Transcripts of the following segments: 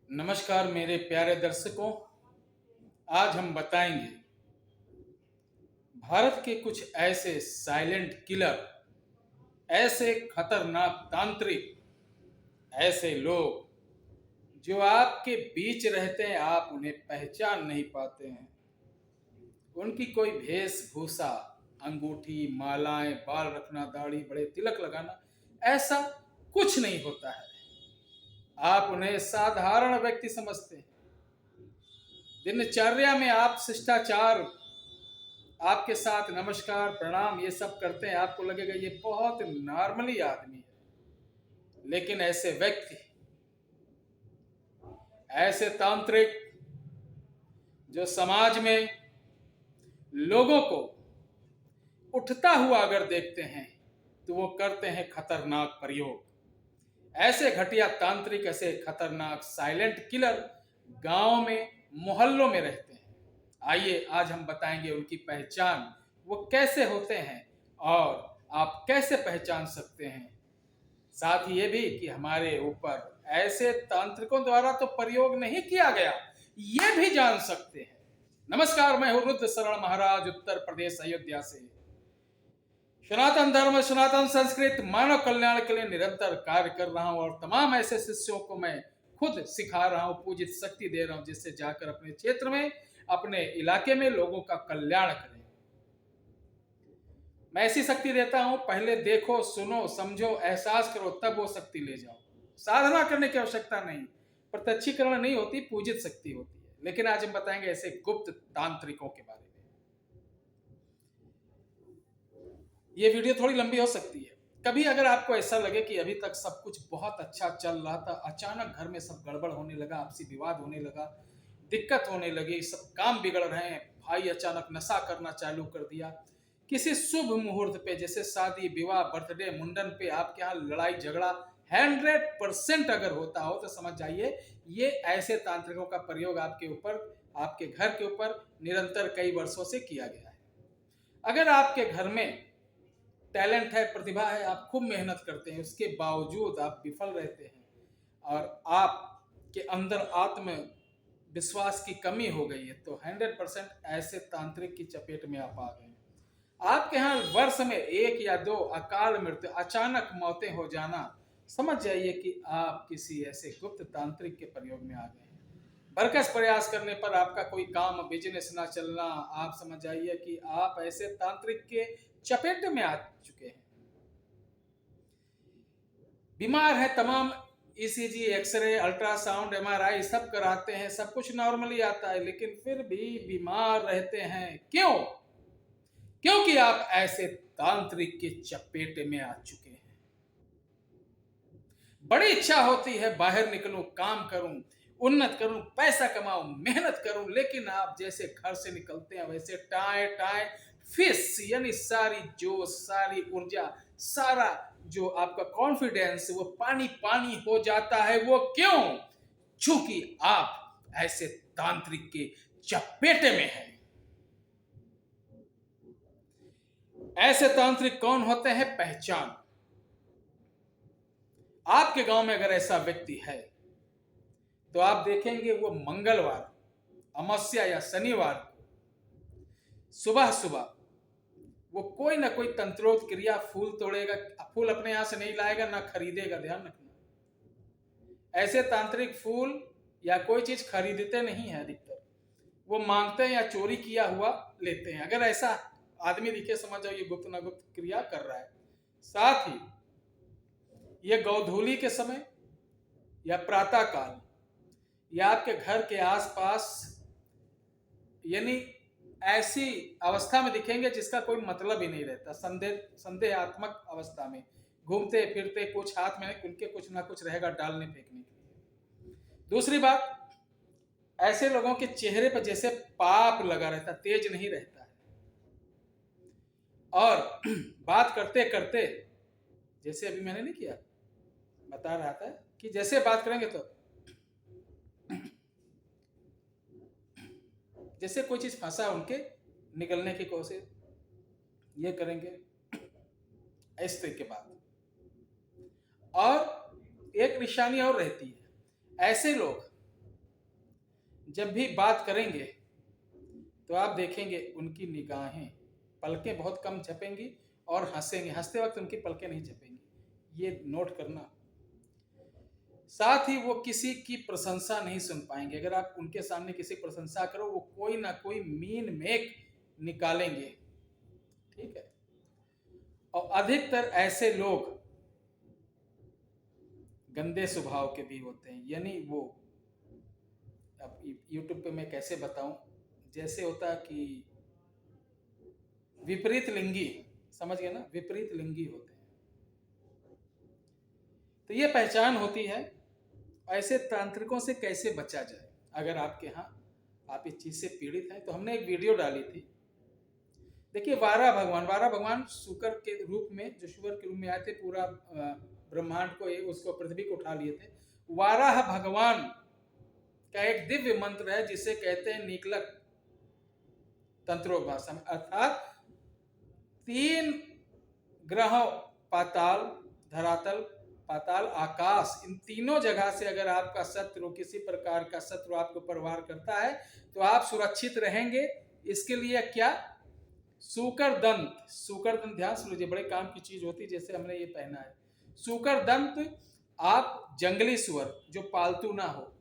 नमस्कार मेरे प्यारे दर्शकों। आज हम बताएंगे भारत के कुछ ऐसे साइलेंट किलर, ऐसे खतरनाक तांत्रिक, ऐसे लोग जो आपके बीच रहते हैं, आप उन्हें पहचान नहीं पाते हैं। उनकी कोई वेशभूषा, अंगूठी, मालाएं, बाल रखना, दाढ़ी, बड़े तिलक लगाना, ऐसा कुछ नहीं होता है। आप उन्हें साधारण व्यक्ति समझते हैं। दिनचर्या में आप शिष्टाचार, आपके साथ नमस्कार प्रणाम ये सब करते हैं, आपको लगेगा ये बहुत नॉर्मली आदमी है। लेकिन ऐसे व्यक्ति, ऐसे तांत्रिक जो समाज में लोगों को उठता हुआ अगर देखते हैं तो वो करते हैं खतरनाक प्रयोग। ऐसे घटिया तांत्रिक, ऐसे खतरनाक साइलेंट किलर गांव में, मोहल्लों में रहते हैं। आइए आज हम बताएंगे उनकी पहचान, वो कैसे होते हैं और आप कैसे पहचान सकते हैं। साथ ही ये भी कि हमारे ऊपर ऐसे तांत्रिकों द्वारा तो प्रयोग नहीं किया गया, ये भी जान सकते हैं। नमस्कार, मैं हूं रुद्र शरण महाराज, उत्तर प्रदेश अयोध्या से। सनातन धर्म, सनातन संस्कृत, मानव कल्याण के लिए निरंतर कार्य कर रहा हूं और तमाम ऐसे शिष्यों को मैं खुद सिखा रहा हूं, पूजित शक्ति दे रहा हूं, जिससे जाकर अपने क्षेत्र में, अपने इलाके में लोगों का कल्याण करें। मैं ऐसी शक्ति देता हूं, पहले देखो, सुनो, समझो, एहसास करो, तब वो शक्ति ले जाओ। साधना करने की आवश्यकता नहीं, प्रत्यक्षीकरण नहीं होती, पूजित शक्ति होती है। लेकिन आज हम बताएंगे ऐसे गुप्त तांत्रिकों के बारे में। ये वीडियो थोड़ी लंबी हो सकती है। कभी अगर आपको ऐसा लगे कि अभी तक सब कुछ बहुत अच्छा चल रहा था, अचानक घर में सब गड़बड़ होने लगा, आपसी विवाद होने लगा, दिक्कत होने लगी, सब काम बिगड़ रहे हैं, भाई अचानक नशा करना चालू कर दिया, किसी शुभ मुहूर्त पे जैसे शादी, विवाह, बर्थडे, मुंडन पे आपके यहाँ लड़ाई झगड़ा 100% अगर होता हो तो समझ जाइए ये ऐसे तांत्रिकों का प्रयोग आपके ऊपर, आपके घर के ऊपर निरंतर कई वर्षों से किया गया है। अगर आपके घर में टैलेंट है, प्रतिभा है, आप खूब मेहनत करते हैं, उसके बावजूद आप विफल रहते हैं और आपके अंदर आत्म विश्वास की कमी हो गई है, तो 100% ऐसे तांत्रिक की चपेट में आप आ गए हैं। आपके यहाँ वर्ष में 1 या 2 अकाल मृत्यु, अचानक मौतें हो जाना, समझ जाइए कि आप किसी ऐसे गुप्त तांत्रिक के प्रयोग में आ गए हैं। बरकस प्रयास करने पर आपका कोई काम, बिजनेस ना चलना, आप समझ जाइए कि आप ऐसे तांत्रिक के चपेट में आ चुके हैं। बीमार है, तमाम ईसीजी, एक्सरे, अल्ट्रासाउंड, एमआरआई सब कराते हैं, सब कुछ नॉर्मली आता है, लेकिन फिर भी बीमार रहते हैं। क्यों? क्योंकि आप ऐसे तांत्रिक के चपेट में आ चुके हैं। बड़ी इच्छा होती है बाहर निकलूं, काम करूं, उन्नत करूं, पैसा कमाऊं, मेहनत करूं, लेकिन आप जैसे घर से निकलते हैं वैसे टाए टाए फिस, यानी सारी जोश, सारी ऊर्जा, सारा जो आपका कॉन्फिडेंस वो पानी पानी हो जाता है। वो क्यों? चूंकि आप ऐसे तांत्रिक के चपेटे में हैं। ऐसे तांत्रिक कौन होते हैं? पहचान। आपके गांव में अगर ऐसा व्यक्ति है तो आप देखेंगे वो मंगलवार, अमावस्या या शनिवार को सुबह सुबह वो कोई ना कोई तंत्रोक्त क्रिया, फूल तोड़ेगा, फूल अपने यहां से नहीं लाएगा, ना खरीदेगा, ध्यान रखना। ऐसे तांत्रिक फूल या कोई चीज खरीदते नहीं है, अधिकतर वो मांगते हैं या चोरी किया हुआ लेते हैं। अगर ऐसा आदमी दिखे, समझ जाओ ये गुप्त ना गुप्त क्रिया कर रहा है। साथ ही ये गौधूली के समय या प्रातः काल या आपके घर के आसपास, यानी ऐसी अवस्था में दिखेंगे जिसका कोई मतलब ही नहीं रहता, संदेहात्मक अवस्था में घूमते फिरते, कुछ हाथ में उनके कुछ ना कुछ रहेगा डालने फेंकने के लिए। दूसरी बात, ऐसे लोगों के चेहरे पर जैसे पाप लगा रहता, तेज नहीं रहता है। और बात करते करते, जैसे अभी मैंने नहीं किया, बता रहा था कि जैसे बात करेंगे तो जैसे कोई चीज फंसा उनके, निकलने की कोशिश ये करेंगे, इस तरह के बात। और एक निशानी और रहती है, ऐसे लोग जब भी बात करेंगे तो आप देखेंगे उनकी निगाहें, पलकें बहुत कम झपेंगी और हंसेंगे, हंसते वक्त उनकी पलकें नहीं झपेंगी, ये नोट करना। साथ ही वो किसी की प्रशंसा नहीं सुन पाएंगे। अगर आप उनके सामने किसी की प्रशंसा करो, वो कोई ना कोई मीन मेक निकालेंगे, ठीक है। और अधिकतर ऐसे लोग गंदे स्वभाव के भी होते हैं, यानी वो, अब यूट्यूब पे मैं कैसे बताऊं, जैसे होता कि विपरीत लिंगी, समझ गए ना, विपरीत लिंगी होते हैं। तो ये पहचान होती है। ऐसे तांत्रिकों से कैसे बचा जाए? अगर आपके यहाँ आप इस चीज से पीड़ित हैं, तो हमने एक वीडियो डाली थी। देखिए, वारा भगवान शुक्र के रूप में, जो शुक्र के रूप में आए थे, पूरा ब्रह्मांड को, उसको, पृथ्वी को उठा लिए थे। वाराह भगवान का एक दिव्य मंत्र है जिसे कहते हैं नीकलक तंत्रों भाषा में, अर्थात 3 ग्रहों, पाताल, धरातल, पाताल, आकाश, इन तीनों जगह से अगर आपका शत्रु, किसी प्रकार का शत्रु आपके ऊपर वार करता है तो आप सुरक्षित रहेंगे। इसके लिए क्या, सूकर दंत, ध्यान से लीजिए, बड़े काम की चीज होती है। जैसे हमने ये पहना है सूकर दंत, आप जंगली सुअर जो पालतू ना हो,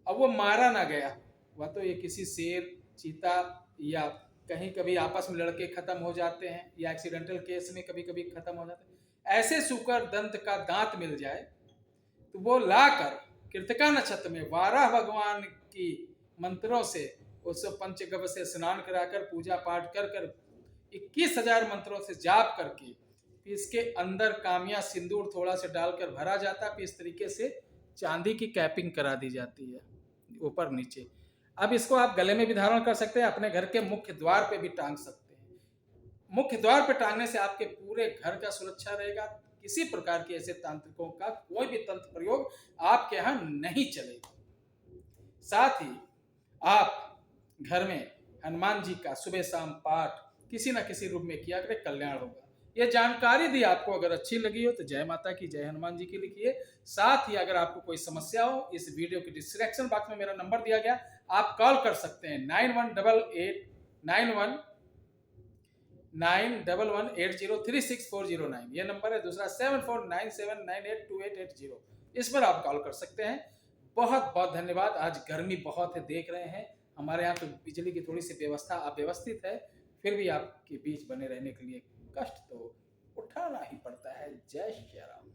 अब वो मारा ना गया, वह तो ये किसी शेर, चीता, या कहीं कभी आपस में लड़के खत्म हो जाते हैं, या एक्सीडेंटल केस में कभी कभी खत्म हो जाते हैं। ऐसे शुकर दंत का दांत मिल जाए तो वो लाकर कृतिका नक्षत्र में वाराह भगवान की मंत्रों से, उस पंचगव्य से स्नान कराकर, पूजा पाठ कर कर, 21,000 मंत्रों से जाप करके, फिर इसके अंदर कामिया सिंदूर थोड़ा से डालकर भरा जाता, फिर इस तरीके से चांदी की कैपिंग करा दी जाती है ऊपर नीचे। अब इसको आप गले में भी धारण कर सकते हैं, अपने घर के मुख्य द्वार पे भी टांग सकते हैं। मुख्य द्वार पे टांगने से आपके पूरे घर का सुरक्षा रहेगा। किसी प्रकार के ऐसे तांत्रिकों का कोई भी तंत्र प्रयोग आपके यहाँ नहीं चलेगा। साथ ही आप घर में हनुमान जी का सुबह शाम पाठ किसी न किसी रूप में किया करें, कल्याण होगा। ये जानकारी दी आपको अगर अच्छी लगी हो तो जय माता की, जय हनुमान जी की लिखिए। साथ ही अगर आपको कोई समस्या हो, इस वीडियो के डिस्क्रिप्शन बॉक्स में मेरा नंबर दिया गया, आप कॉल कर सकते हैं 918891364009, ये नंबर है। दूसरा 7497982880, इस पर आप कॉल कर सकते हैं। बहुत बहुत धन्यवाद। आज गर्मी बहुत है, देख रहे हैं हमारे यहाँ तो बिजली की थोड़ी सी व्यवस्था अव्यवस्थित है, फिर भी आपके बीच बने रहने के लिए कष्ट तो उठाना ही पड़ता है। जय श्री राम।